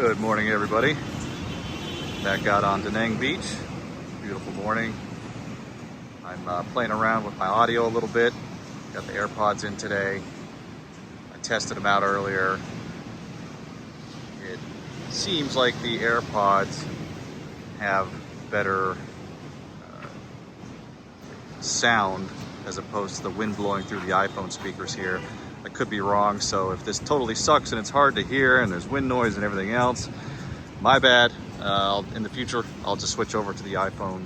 Good morning, everybody. Back out on Da Nang Beach. Beautiful morning. I'm playing around with my audio a little bit. Got the AirPods in today. I tested them out earlier. It seems like the AirPods have better sound as opposed to the wind blowing through the iPhone speakers here. I could be wrong, so if this totally sucks and it's hard to hear and there's wind noise and everything else, my bad. In the future, I'll just switch over to the iPhone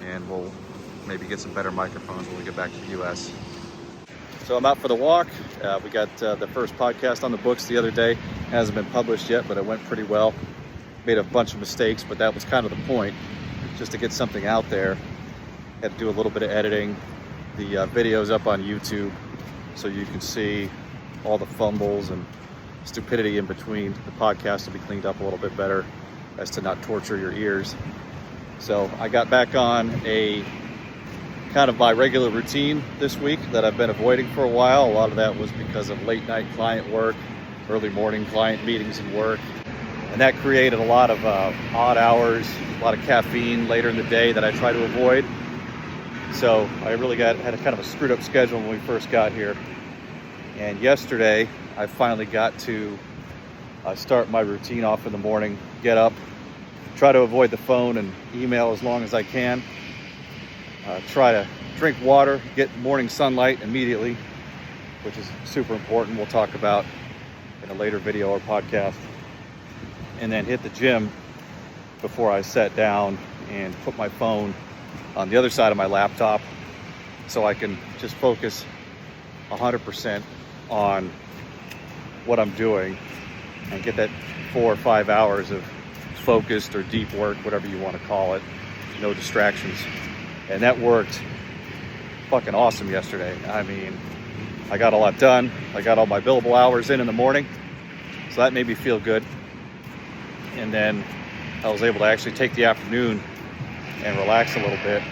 and we'll maybe get some better microphones when we get back to the US. So I'm out for the walk. We got the first podcast on the books the other day. It hasn't been published yet, but it went pretty well. Made a bunch of mistakes, but that was kind of the point, just to get something out there. Had to do a little bit of editing. The video's up on YouTube, so you can see all the fumbles and stupidity in between. The podcast will be cleaned up a little bit better as to not torture your ears. So I got back on a kind of my regular routine this week that I've been avoiding for a while. A lot of that was because of late night client work, early morning client meetings and work. And that created a lot of odd hours, a lot of caffeine later in the day that I try to avoid. So I really had a kind of a screwed up schedule when we first got here. And yesterday, I finally got to start my routine off in the morning, get up, try to avoid the phone and email as long as I can. Try to drink water, get morning sunlight immediately, which is super important. We'll talk about in a later video or podcast. And then hit the gym before I sat down and put my phone on the other side of my laptop so I can just focus 100% on what I'm doing and get that 4 or 5 hours of focused or deep work, whatever you want to call it, no distractions. And that worked fucking awesome yesterday. I mean, I got a lot done. I got all my billable hours in the morning, so that made me feel good. And then I was able to actually take the afternoon and relax a little bit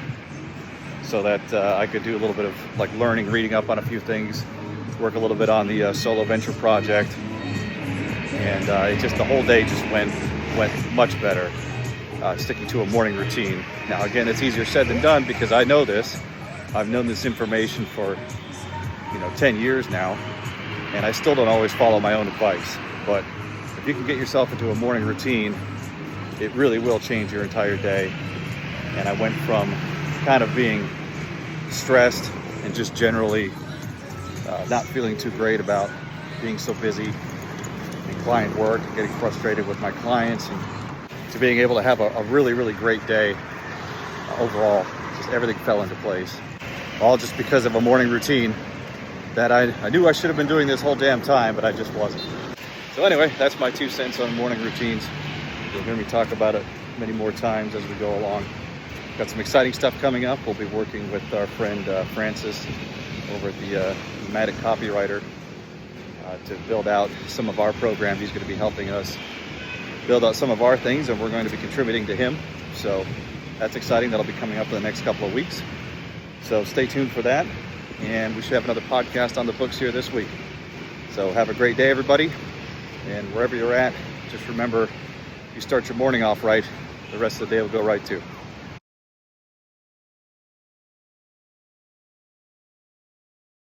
so that I could do a little bit of like learning, reading up on a few things, work a little bit on the SoloVenture project. And it just, the whole day just went much better, sticking to a morning routine. Now, again, it's easier said than done because I know this. I've known this information for, 10 years now, and I still don't always follow my own advice. But if you can get yourself into a morning routine, it really will change your entire day. And I went from kind of being stressed and just generally not feeling too great about being so busy in client work and getting frustrated with my clients, and to being able to have a really, really great day overall. Just everything fell into place. All just because of a morning routine that I knew I should have been doing this whole damn time, but I just wasn't. So anyway, that's my 2 cents on morning routines. You'll hear me talk about it many more times as we go along. Got some exciting stuff coming up. We'll be working with our friend Francis over at the Matic Copywriter to build out some of our programs. He's going to be helping us build out some of our things, and we're going to be contributing to him. So that's exciting. That'll be coming up in the next couple of weeks. So stay tuned for that. And we should have another podcast on the books here this week. So have a great day, everybody. And wherever you're at, just remember, if you start your morning off right, the rest of the day will go right too.